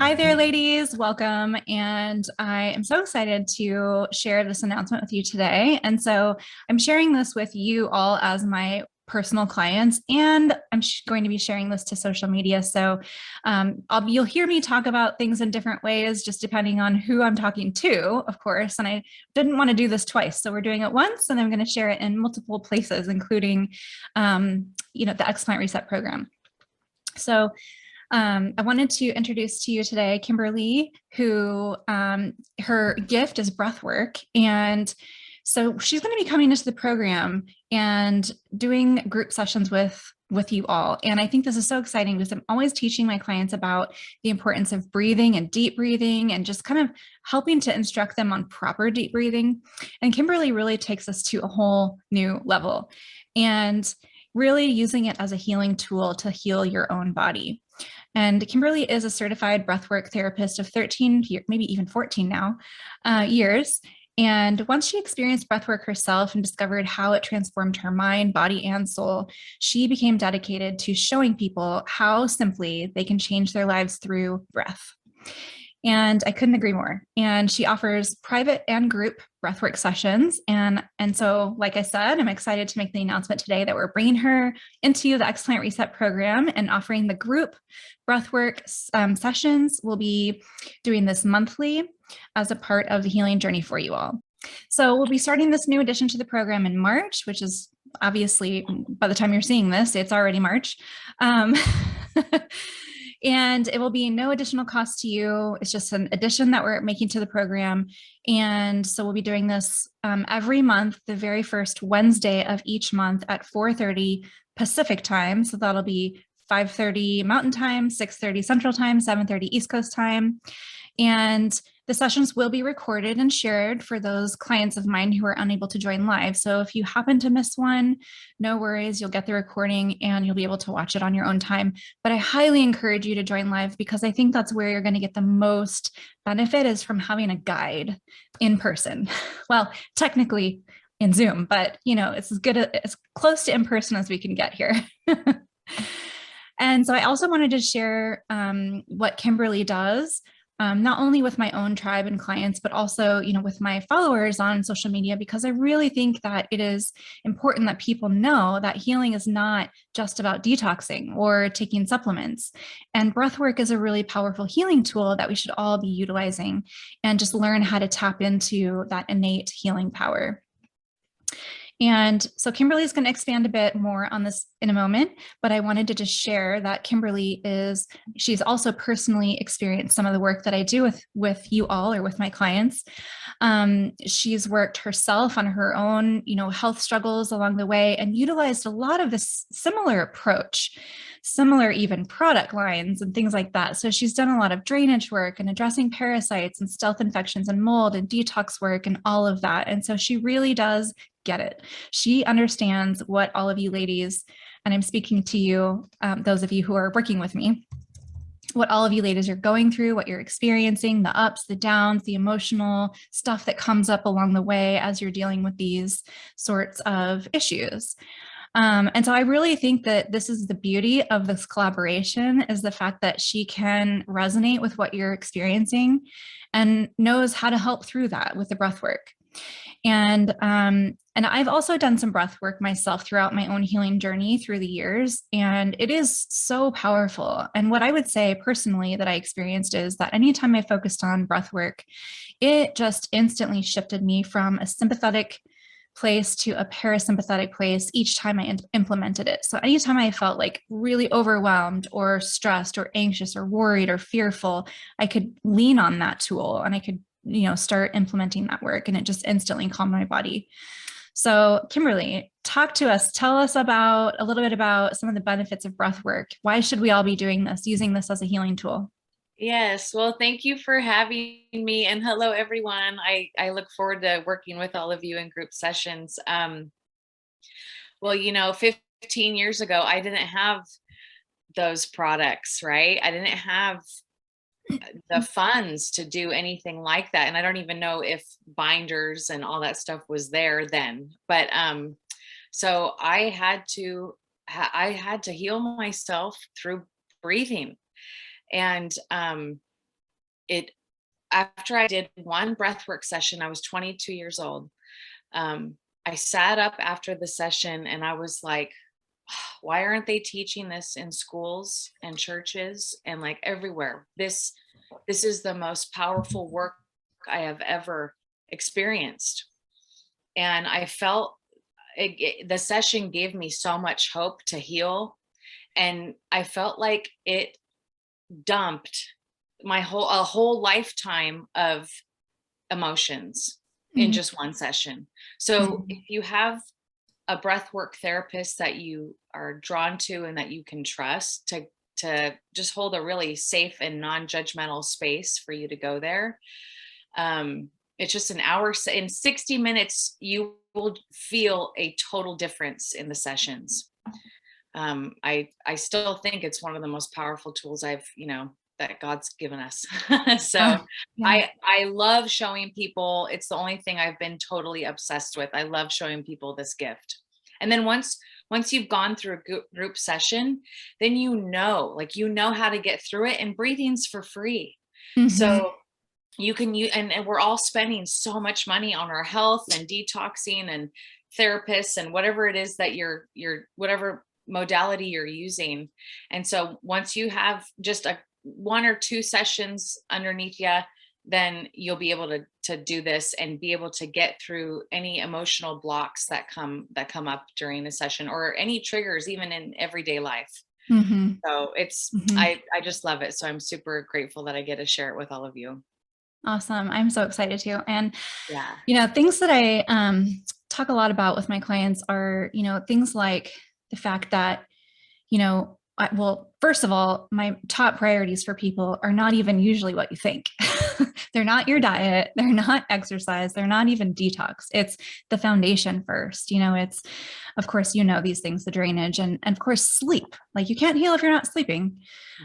Hi there, ladies. Welcome. And I am so excited to share this announcement with you today. And so I'm sharing this with you all as my personal clients, and I'm going to be sharing this to social media. So you'll hear me talk about things in different ways, just depending on who I'm talking to, of course. And I didn't want to do this twice. So we're doing it once, and I'm going to share it in multiple places, including, the Explant Reset program. So I wanted to introduce to you today Kimberly, who her gift is breathwork. And so she's going to be coming into the program and doing group sessions with you all. And I think this is so exciting because I'm always teaching my clients about the importance of breathing and deep breathing and just kind of helping to instruct them on proper deep breathing. And Kimberly really takes us to a whole new level and really using it as a healing tool to heal your own body. And Kimberly is a certified breathwork therapist of 13, maybe even 14 now, years. And once she experienced breathwork herself and discovered how it transformed her mind, body, and soul, she became dedicated to showing people how simply they can change their lives through breath. And I couldn't agree more. And she offers private and group breathwork sessions. And so, like I said, I'm excited to make the announcement today that we're bringing her into the Explant Reset program and offering the group breathwork sessions. We'll be doing this monthly as a part of the healing journey for you all. So we'll be starting this new addition to the program in March, which is obviously, by the time you're seeing this, it's already March. And it will be no additional cost to you. It's just an addition that we're making to the program. And so we'll be doing this every month, the very first Wednesday of each month at 4:30 Pacific time. So that'll be 5:30 Mountain Time, 6:30 Central Time, 7:30 East Coast Time. And the sessions will be recorded and shared for those clients of mine who are unable to join live. So if you happen to miss one, no worries, you'll get the recording and you'll be able to watch it on your own time. But I highly encourage you to join live because I think that's where you're going to get the most benefit is from having a guide in person. Well, technically in Zoom, but it's as close to in person as we can get here. And so I also wanted to share what Kimberly does, not only with my own tribe and clients, but also, with my followers on social media, because I really think that it is important that people know that healing is not just about detoxing or taking supplements. And breathwork is a really powerful healing tool that we should all be utilizing and just learn how to tap into that innate healing power. And so Kimberly is going to expand a bit more on this in a moment, but I wanted to just share that she's also personally experienced some of the work that I do with you all or with my clients. She's worked herself on her own, health struggles along the way and utilized a lot of this similar approach, similar even product lines and things like that. So she's done a lot of drainage work and addressing parasites and stealth infections and mold and detox work and all of that. And so she really does get it. She understands what all of you ladies, and I'm speaking to you, those of you who are working with me, what all of you ladies are going through, what you're experiencing, the ups, the downs, the emotional stuff that comes up along the way as you're dealing with these sorts of issues. And so I really think that this is the beauty of this collaboration is the fact that she can resonate with what you're experiencing and knows how to help through that with the breath work. And I've also done some breath work myself throughout my own healing journey through the years, and it is so powerful. And what I would say personally that I experienced is that anytime I focused on breath work, it just instantly shifted me from a sympathetic place to a parasympathetic place each time I implemented it. So anytime I felt like really overwhelmed or stressed or anxious or worried or fearful, I could lean on that tool and I could start implementing that work, and it just instantly calmed my body. So Kimberly, talk to us, tell us a little bit about some of the benefits of breath work. Why should we all be doing this, using this as a healing tool? Yes, well, thank you for having me, and hello, everyone. I look forward to working with all of you in group sessions. Well, 15 years ago, I didn't have those products, right? I didn't have the funds to do anything like that, and I don't even know if binders and all that stuff was there then. But so I had to heal myself through breathing, and it after I did one breathwork session, I was 22 years old. I sat up after the session and I was like, why aren't they teaching this in schools and churches and like everywhere? This is the most powerful work I have ever experienced. And I felt the session gave me so much hope to heal. And I felt like it dumped a whole lifetime of emotions in Mhm. just one session. So if Mhm. you have a breathwork therapist that you are drawn to and that you can trust to just hold a really safe and non-judgmental space for you to go there. It's just an hour. In 60 minutes, you will feel a total difference in the sessions. I still think it's one of the most powerful tools that God's given us. So Ah, yeah. I love showing people. It's the only thing I've been totally obsessed with. I love showing people this gift. And then once you've gone through a group session, then you know how to get through it. And breathing's for free. Mhm. So you can use, and we're all spending so much money on our health and detoxing and therapists and whatever it is that you're whatever modality you're using. And so once you have just a one or two sessions underneath you, then you'll be able to do this and be able to get through any emotional blocks that come up during a session or any triggers even in everyday life. Mhm. So it's Mhm. I just love it. So I'm super grateful that I get to share it with all of you. Awesome. I'm so excited too. And, Yeah. things that I talk a lot about with my clients are, things like the fact that, well, first of all, my top priorities for people are not even usually what you think. They're not your diet. They're not exercise. They're not even detox. It's the foundation first. It's, of course, these things, the drainage and of course, sleep. Like you can't heal if you're not sleeping.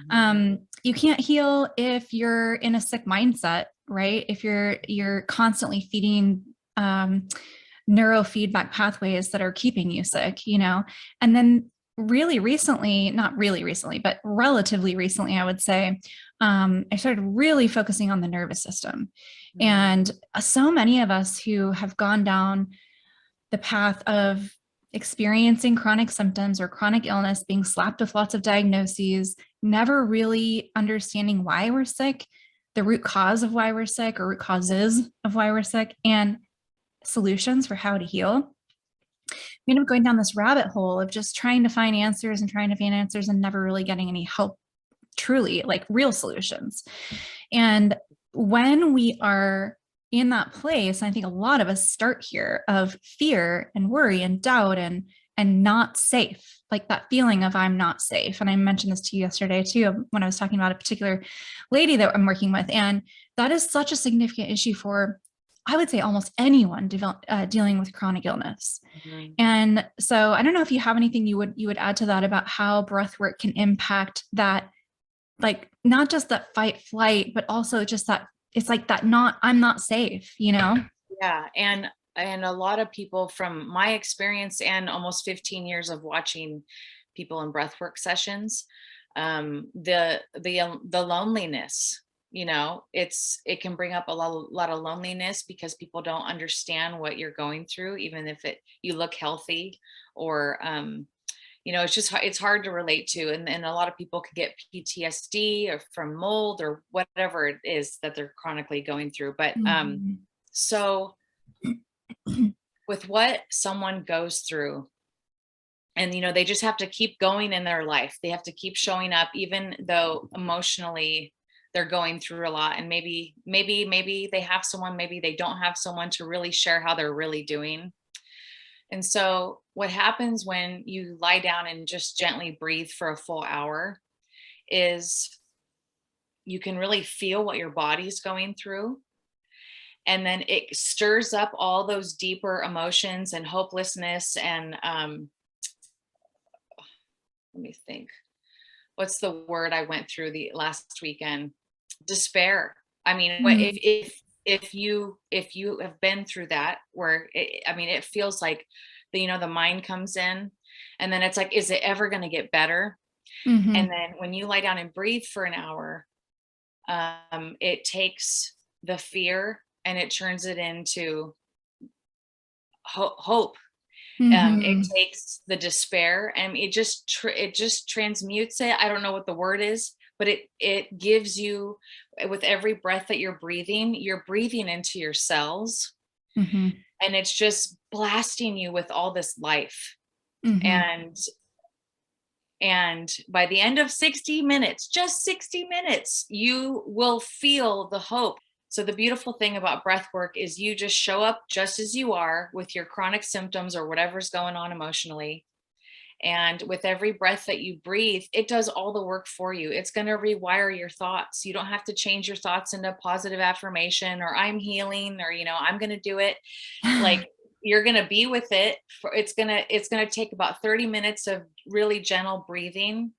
Mhm. You can't heal if you're in a sick mindset, right? If you're constantly feeding neurofeedback pathways that are keeping you sick, and then really recently, not really recently, but relatively recently, I would say, I started really focusing on the nervous system. Mhm. And so many of us who have gone down the path of experiencing chronic symptoms or chronic illness, being slapped with lots of diagnoses, never really understanding why we're sick, the root cause of why we're sick or root causes of why we're sick, and solutions for how to heal. We end up going down this rabbit hole of just trying to find answers and trying to find answers and never really getting any help, truly, like real solutions. And when we are in that place, I think a lot of us start here of fear and worry and doubt and not safe, like that feeling of I'm not safe. And I mentioned this to you yesterday too, when I was talking about a particular lady that I'm working with. And that is such a significant issue for, I would say, almost anyone dealing with chronic illness. Mhm. And so I don't know if you have anything you would add to that about how breath work can impact that, like not just that fight flight, but also just that it's like that not I'm not safe. Yeah, and a lot of people from my experience and almost 15 years of watching people in breathwork sessions, the loneliness, it can bring up a lot of loneliness because people don't understand what you're going through, even if you look healthy or it's hard to relate to, and a lot of people can get PTSD or from mold or whatever it is that they're chronically going through. But Mhm. so with what someone goes through, and they just have to keep going in their life, they have to keep showing up even though emotionally they're going through a lot, and maybe they have someone, maybe they don't have someone to really share how they're really doing. And so what happens when you lie down and just gently breathe for a full hour is you can really feel what your body's going through. And then it stirs up all those deeper emotions and hopelessness. And let me think, what's the word I went through the last weekend? Despair. I mean, Mm. if you have been through that, where I mean, it feels like the mind comes in, and then it's like, is it ever going to get better? And Mhm. then when you lie down and breathe for an hour, it takes the fear and it turns it into hope. It Mm-hmm. takes the despair and it just transmutes it. I don't know what the word is, but it gives you, with every breath that you're breathing into your cells, Mm-hmm. and it's just blasting you with all this life. Mm-hmm. And by the end of 60 minutes, just 60 minutes, you will feel the hope. So the beautiful thing about breath work is you just show up just as you are with your chronic symptoms or whatever's going on emotionally. And with every breath that you breathe, it does all the work for you. It's going to rewire your thoughts. You don't have to change your thoughts into positive affirmation or I'm healing or, I'm going to do it. Like, you're going to be with it for, it's going to take about 30 minutes of really gentle breathing.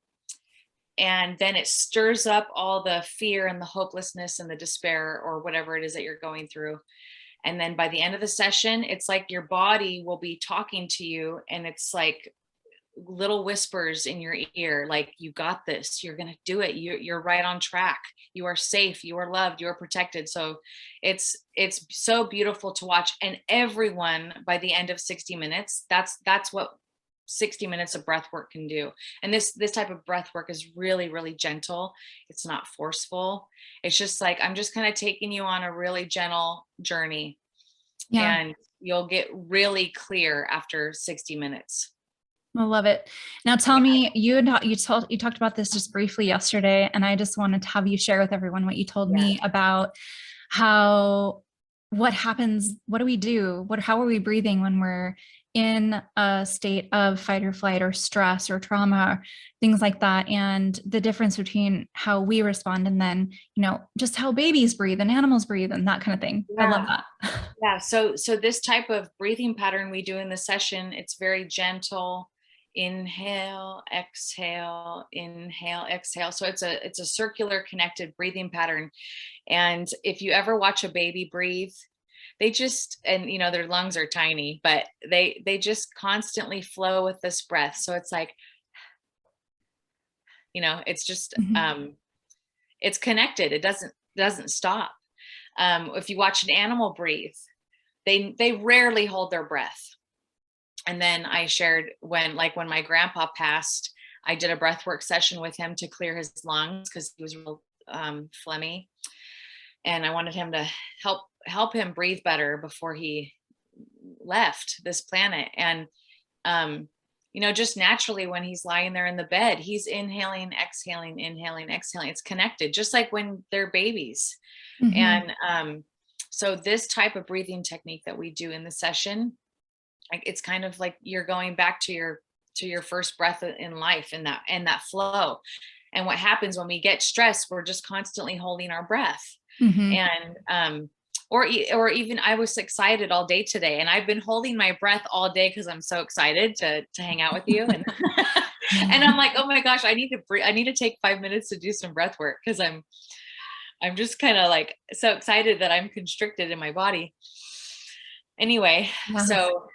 And then it stirs up all the fear and the hopelessness and the despair or whatever it is that you're going through. And then by the end of the session, it's like your body will be talking to you, and it's like little whispers in your ear, like, you got this, you're going to do it, you're right on track, you are safe, you are loved, you are protected. So it's so beautiful to watch. And everyone, by the end of 60 minutes, that's what 60 minutes of breath work can do. And this type of breath work is really, really gentle. It's not forceful. It's just like, I'm just kind of taking you on a really gentle journey, Yeah. and you'll get really clear after 60 minutes. I love it. Now tell Yeah. me, you talked about this just briefly yesterday, and I just wanted to have you share with everyone what you told Yeah. me about how what happens, what do we do? How are we breathing when we're in a state of fight or flight or stress or trauma, things like that, and the difference between how we respond and then, just how babies breathe and animals breathe and that kind of thing. I love Yeah. that. Yeah. So this type of breathing pattern we do in the session, it's very gentle. Inhale, exhale, inhale, exhale. So it's a circular connected breathing pattern. And if you ever watch a baby breathe, they just, and their lungs are tiny, but they just constantly flow with this breath. So it's like, it's just Mhm. it's connected. It doesn't stop. If you watch an animal breathe, they rarely hold their breath. And then I shared when my grandpa passed, I did a breath work session with him to clear his lungs because he was real phlegmy, and I wanted him to help him breathe better before he left this planet. And just naturally, when he's lying there in the bed, he's inhaling, exhaling, inhaling, exhaling. It's connected, just like when they're babies. Mhm. And so this type of breathing technique that we do in the session, like, it's kind of like you're going back to your first breath in life, and that flow. And what happens when we get stressed, we're just constantly holding our breath. Mhm. And or even, I was excited all day today, and I've been holding my breath all day because I'm so excited to hang out with you. And and I'm like, oh my gosh, I need to breathe. I need to take 5 minutes to do some breath work because I'm just kind of like so excited that I'm constricted in my body. Anyway, Yes. so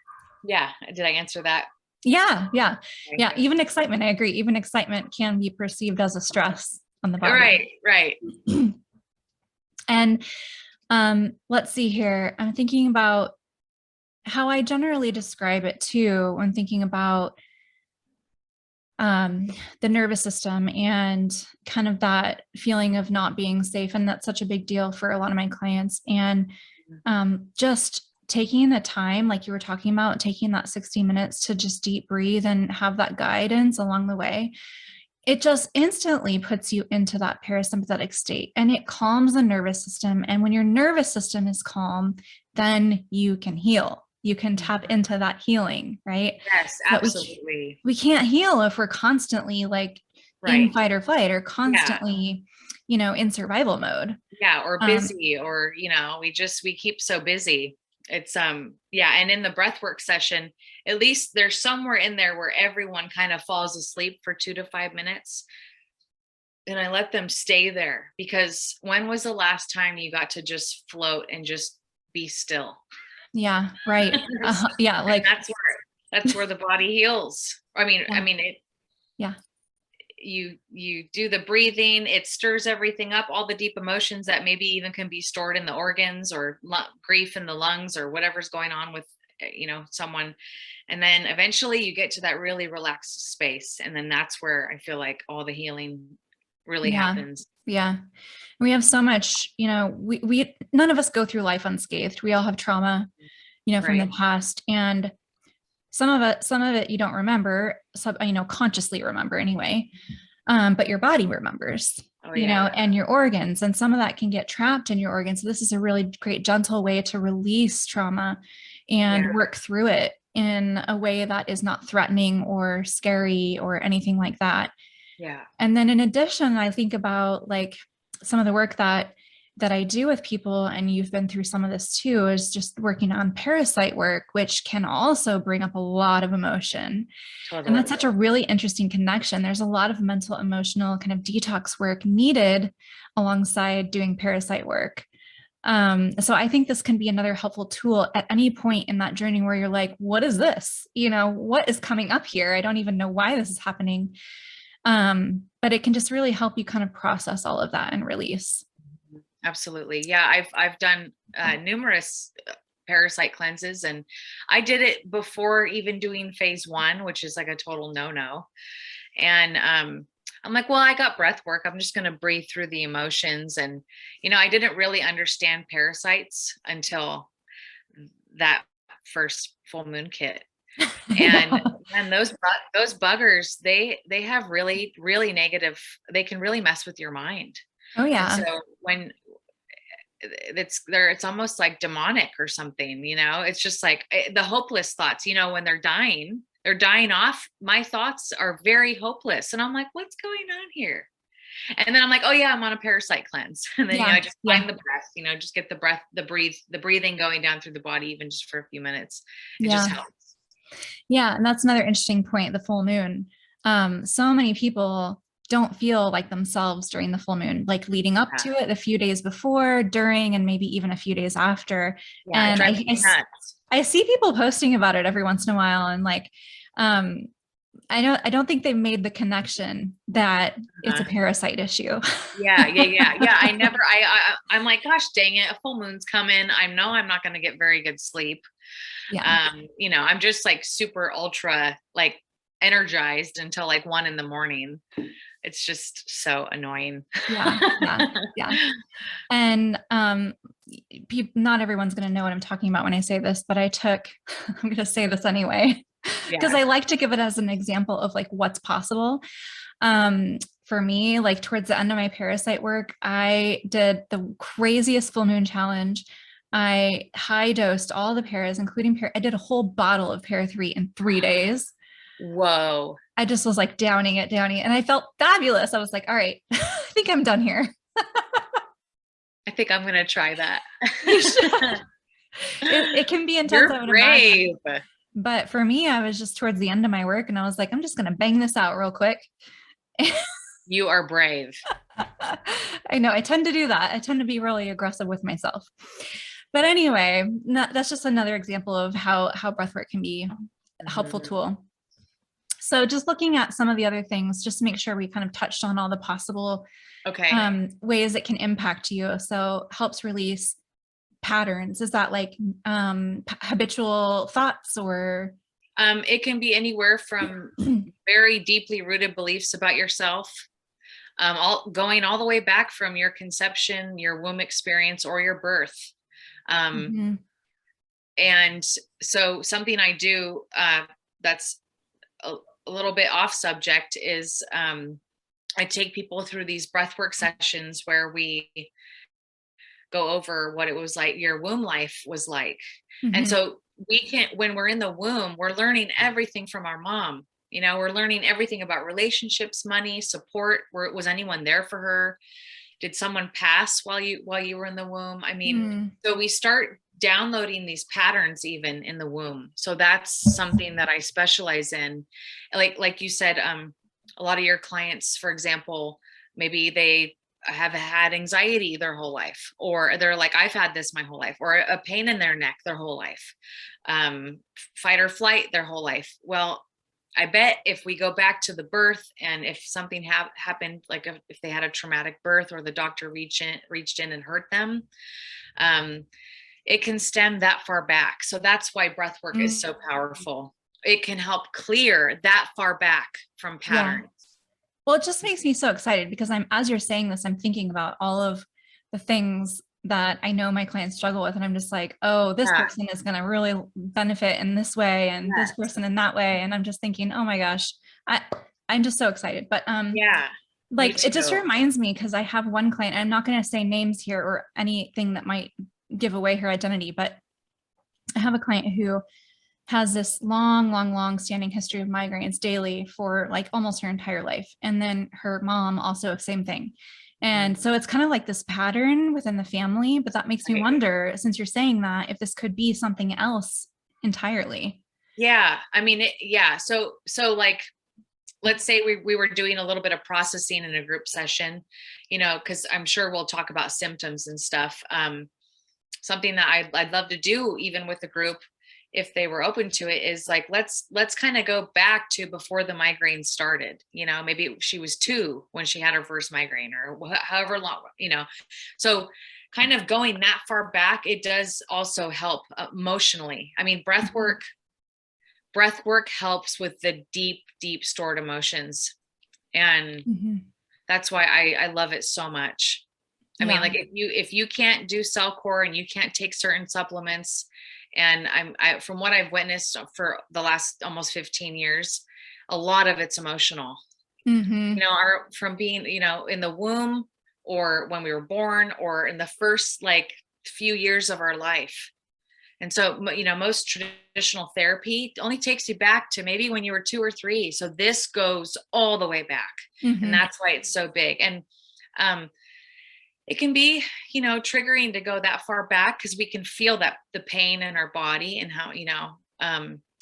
yeah, did I answer that? Yeah, yeah, Okay. yeah. Even excitement, I agree. Even excitement can be perceived as a stress on the body. Right, right. And let's see here. I'm thinking about how I generally describe it too when thinking about um, the nervous system and kind of that feeling of not being safe. And that's such a big deal for a lot of my clients. And just taking the time, like you were talking about, taking that 60 minutes to just deep breathe and have that guidance along the way, it just instantly puts you into that parasympathetic state and it calms the nervous system. And when your nervous system is calm, then you can heal. You can tap into that healing, right? Yes, But absolutely. we can't heal if we're constantly like in Right. fight or flight or Yeah. constantly, in survival mode. Yeah, or Um, busy, or we keep so busy. It's yeah, and in the breathwork session, at least there's somewhere in there where everyone kind of falls asleep for 2 to 5 minutes, and I let them stay there, because when was the last time you got to just float and just be still? yeah, right. Yeah, And like, that's where the body heals. I mean yeah, it yeah. you do the breathing, it stirs everything up, all the deep emotions that maybe even can be stored in the organs, or grief in the lungs, or whatever's going on with someone. And then eventually you get to that really relaxed space, and then that's where I feel like all the healing really Yeah. happens. Yeah. We have so much, we none of us go through life unscathed. We all have trauma, from the Right. past. And some of it you don't remember, some, consciously remember anyway. But your body remembers, Oh yeah. and your organs, and some of that can get trapped in your organs. So this is a really great, gentle way to release trauma and Yeah. work through it in a way that is not threatening or scary or anything like that. Yeah. And then in addition, I think about like some of the work that I do with people, and you've been through some of this too, is just working on parasite work, which can also bring up a lot of emotion. And that's Totally. such a really interesting connection. There's a lot of mental, emotional kind of detox work needed alongside doing parasite work. So I think this can be another helpful tool at any point in that journey where you're like, what is this? What is coming up here? I don't even know why this is happening. But it can just really help you kind of process all of that and release. Absolutely. Yeah, I've done numerous parasite cleanses, and I did it before even doing phase 1, which is like a total no-no. And I'm like, well, I got breath work. I'm just going to breathe through the emotions. And I didn't really understand parasites until that first full moon kit. And Yeah. those buggers, they have really negative, they can really mess with your mind. Oh And so yeah. when it's almost like demonic or something. It's just like the hopeless thoughts, when they're dying off. My thoughts are very hopeless, and I'm like, what's going on here? And then I'm like, oh yeah, I'm on a parasite cleanse. And then Yeah. I just Yeah. find the breath, just get the breathing going down through the body, even just for a few minutes. It just Yeah. helps. Yeah. And that's another interesting point, the full moon. So many people don't feel like themselves during the full moon, like leading up Yeah, to it, a few days before, during, and maybe even a few days after. yeah, it And drives me nuts. I see people posting about it every once in a while. And like, um, I don't think they've made the connection that it's a uh parasite issue. yeah. I'm like, gosh dang it, a full moon's coming. I know I'm not going to get very good sleep. Yeah. I'm just like super ultra like energized until like 1 in the morning. It's just so annoying. Yeah. Yeah. Yeah. And not everyone's going to know what I'm talking about when I say this, but I'm going to say this anyway, because Yeah. I like to give it as an example of like what's possible. For me, like towards the end of my parasite work, I did the craziest full moon challenge. I high dosed all the paras, including I did a whole bottle of para 3 in 3 days. Whoa. I just was like downing it, and I felt fabulous. I was like, all right, I think I'm done here. I think I'm gonna try that. You should. It can be intense, You're I would imagine. brave. But for me, I was just towards the end of my work and I was like, I'm just going to bang this out real quick. You are brave. I know I tend to do that. I tend to be really aggressive with myself. But anyway, that's just another example of how breathwork can be a helpful Mhm. tool. So just looking at some of the other things, just to make sure we kind of touched on all the possible Okay. ways it can impact you. So helps release patterns. Is that like habitual thoughts or? It can be anywhere from very deeply rooted beliefs about yourself, all the way back from your conception, your womb experience, or your birth. Um, Mhm. and so something I do that's a little bit off subject is I take people through these breathwork sessions where we go over what it was like, your womb life was like. And Mhm. so when we're in the womb, we're learning everything from our mom. We're learning everything about relationships, money, support. Was anyone there for her? Did someone pass while you were in the womb? I mean, Mm. so we start downloading these patterns even in the womb. So that's something that I specialize in. Like you said, a lot of your clients, for example, maybe they have had anxiety their whole life, or they're like, I've had this my whole life, or a pain in their neck their whole life, fight or flight their whole life. Well, I bet if we go back to the birth, and if something happened, like if they had a traumatic birth, or the doctor reached in and hurt them, um, it can stem that far back. So that's why breath work is so Mm. powerful. It can help clear that far back from Yeah. patterns. Well, it just makes me so excited because as you're saying this, I'm thinking about all of the things that I know my clients struggle with. And I'm just like, oh, this Yeah. person is going to really benefit in this way and this Yes. person in that way. And I'm just thinking, oh my gosh, I, I'm just so excited. But Yeah. Me like it just too. reminds me because I have one client, I'm not going to say names here or anything that might give away her identity, but I have a client who has this long standing history of migraines daily for like almost her entire life. And then her mom also same thing. And Mhm. so it's kind of like this pattern within the family, but that makes me Right. wonder, since you're saying that, if this could be something else entirely. Yeah. I mean, yeah. So like, let's say we were doing a little bit of processing in a group session, because I'm sure we'll talk about symptoms and stuff. Something that I'd love to do even with the group, if they were open to it, is like, let's kind of go back to before the migraine started. Maybe she was 2 when she had her first migraine, or however long, so kind of going that far back, it does also help emotionally. I mean, breath work helps with the deep stored emotions, and Mhm. that's why I love it so much. I mean, Yeah. like, if you can't do cell core and you can't take certain supplements, and from what I've witnessed for the last almost 15 years, a lot of it's emotional. Hmm. Our from being, in the womb, or when we were born, or in the first like few years of our life. And so, most traditional therapy only takes you back to maybe when you were 2 or 3. So this goes all the way back, and Hmm. that's why it's so big. And um, it can be, triggering to go that far back, because we can feel that the pain in our body, and how,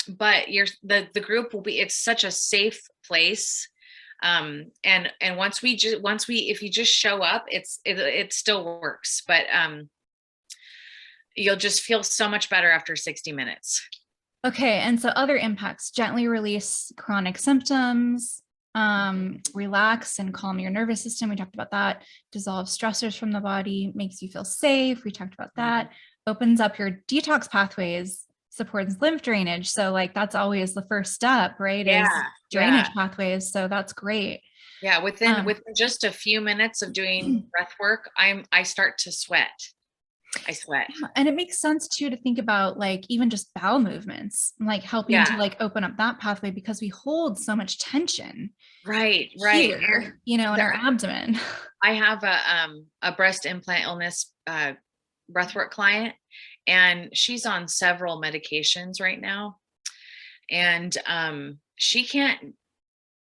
but the group will be, it's such a safe place. And if you just show up, it still works, but you'll just feel so much better after 60 minutes. Okay. And so other impacts: gently release chronic symptoms, relax and calm your nervous system. We talked about that. Dissolve stressors from the body, makes you feel safe. We talked about Mhm. that. Opens up your detox pathways, supports lymph drainage. So like that's always the first step, right? Is Yeah, yeah, drainage pathways. So that's great. yeah. Within Um, within just a few minutes of doing breath work, I start to sweat. I sweat. and it makes sense too to think about like even just bowel movements, like helping to Yeah, like open up that pathway because we hold so much tension right, right. And here, in the, our abdomen. I have a breast implant illness breathwork client, and she's on several medications right now, and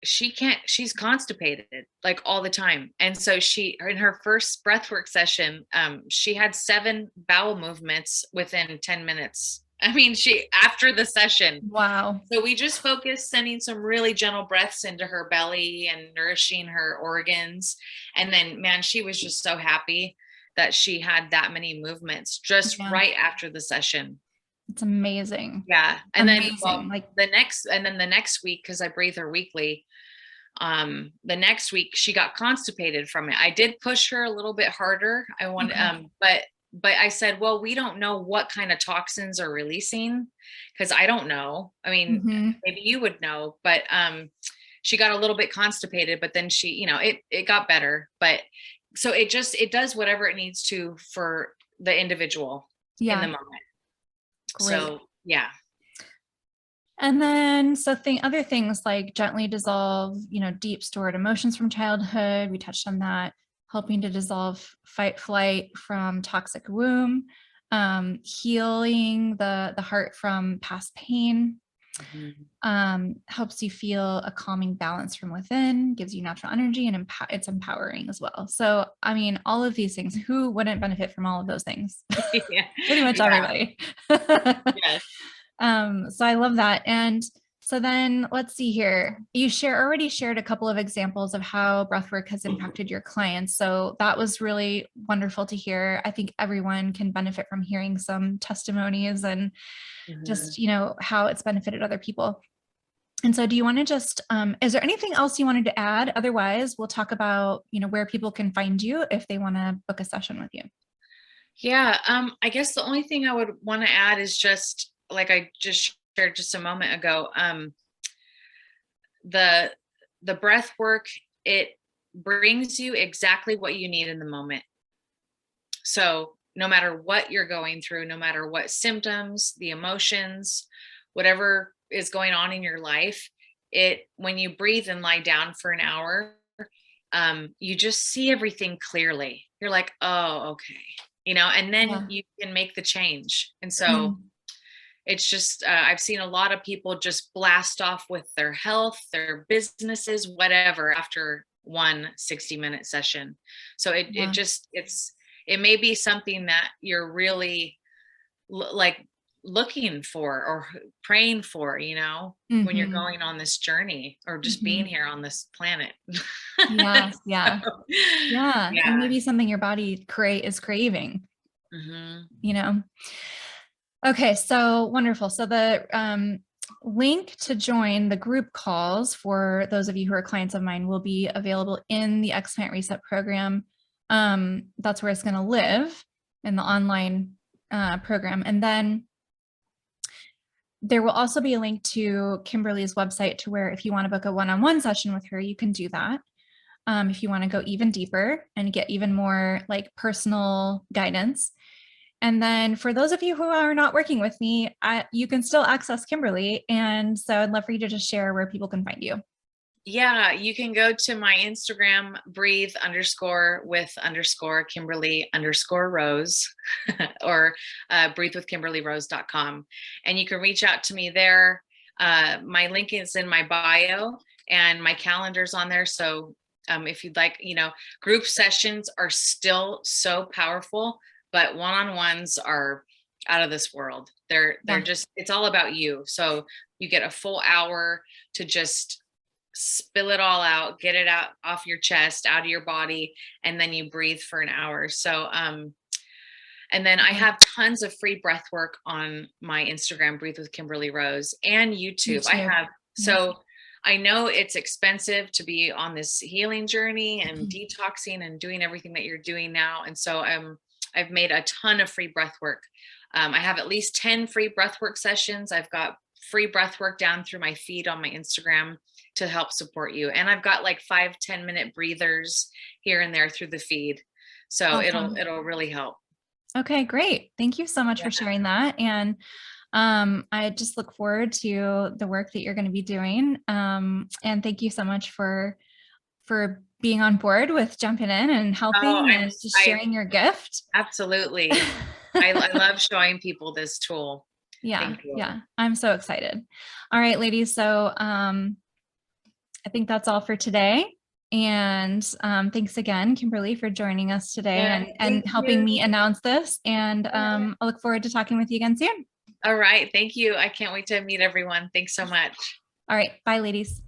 she's constipated like all the time. And so she in her first breathwork session, she had 7 bowel movements within 10 minutes. I mean, she after the session. Wow. So we just focused sending some really gentle breaths into her belly and nourishing her organs. And then, man, she was just so happy that she had that many movements just Yeah. right after the session. It's amazing. Yeah. And then, Amazing. Like, the next week, because I breathe her weekly, the next week she got constipated from it. I did push her a little bit harder. I want okay. But I said, well, we don't know what kind of toxins are releasing, because I don't know. I mean, Hmm. maybe you would know, but she got a little bit constipated, but then she, it got better. But so it does whatever it needs to for the individual in the Yeah. moment. Great. So yeah. And then, so other things like gently dissolve, deep stored emotions from childhood. We touched on that, helping to dissolve fight flight from toxic womb, healing the heart from past pain, Mhm. helps you feel a calming balance from within, gives you natural energy, and it's empowering as well. So, I mean, all of these things, who wouldn't benefit from all of those things? Yeah. Pretty much Yeah. everybody. Yes. So I love that. And so then let's see here. You already shared a couple of examples of how breathwork has impacted your clients. So that was really wonderful to hear. I think everyone can benefit from hearing some testimonies and Mhm. just, how it's benefited other people. And so do you want to just, is there anything else you wanted to add? Otherwise, we'll talk about, where people can find you if they want to book a session with you. Yeah, I guess the only thing I would want to add is just like I just shared just a moment ago, the breath work, it brings you exactly what you need in the moment. So no matter what you're going through, no matter what symptoms, the emotions, whatever is going on in your life, it when you breathe and lie down for an hour, you just see everything clearly. You're like, oh, okay, and then Yeah. you can make the change. And so Mm. it's just I've seen a lot of people just blast off with their health, their businesses, whatever after one 60-minute session. So Yeah. it may be something that you're really like looking for or praying for, when you're Hmm. going on this journey or just being Hmm. here on this planet. Yeah. Yeah. So, Yeah. And yeah. maybe something your body is craving, Hmm. you know? Okay. So wonderful. So the link to join the group calls for those of you who are clients of mine will be available in the Explant Reset program. That's where it's going to live in the online program. And then there will also be a link to Kimberly's website to where if you want to book a one-on-one session with her, you can do that. If you want to go even deeper and get even more like personal guidance. And then for those of you who are not working with me, you can still access Kimberly. And so I'd love for you to just share where people can find you. Yeah, you can go to my Instagram, breathe with Kimberly Rose, or breathewithkimberlyrose.com. And you can reach out to me there. My link is in my bio and my calendar's on there. So if you'd like, group sessions are still so powerful, but one-on-ones are out of this world. They're Yeah. just, it's all about you. So you get a full hour to just spill it all out, get it out off your chest, out of your body, and then you breathe for an hour. So and then I Okay. have tons of free breath work on my Instagram, Breathe with Kimberly Rose, and YouTube. I YouTube. have, Yes. so I know it's expensive to be on this healing journey and detoxing and doing everything that you're doing now. And so I've made a ton of free breath work. I have at least 10 free breath work sessions. I've got free breath work down through my feed on my Instagram to help support you. And I've got like 5-10 minute breathers here and there through the feed. So Awesome. it'll really help. Okay, great. Thank you so much Yeah. for sharing that. And I just look forward to the work that you're going to be doing. And thank you so much for being on board with jumping in and Oh, helping and just I sharing your gift. absolutely. I love showing people this tool. Yeah, Thank you. yeah. I'm so excited. All right, ladies. So I think that's all for today. And thanks again, Kimberly, for joining us today Yeah, and thank helping you. me announce this. And Yeah. I look forward to talking with you again soon. All right. Thank you. I can't wait to meet everyone. Thanks so much. All right. Bye, ladies.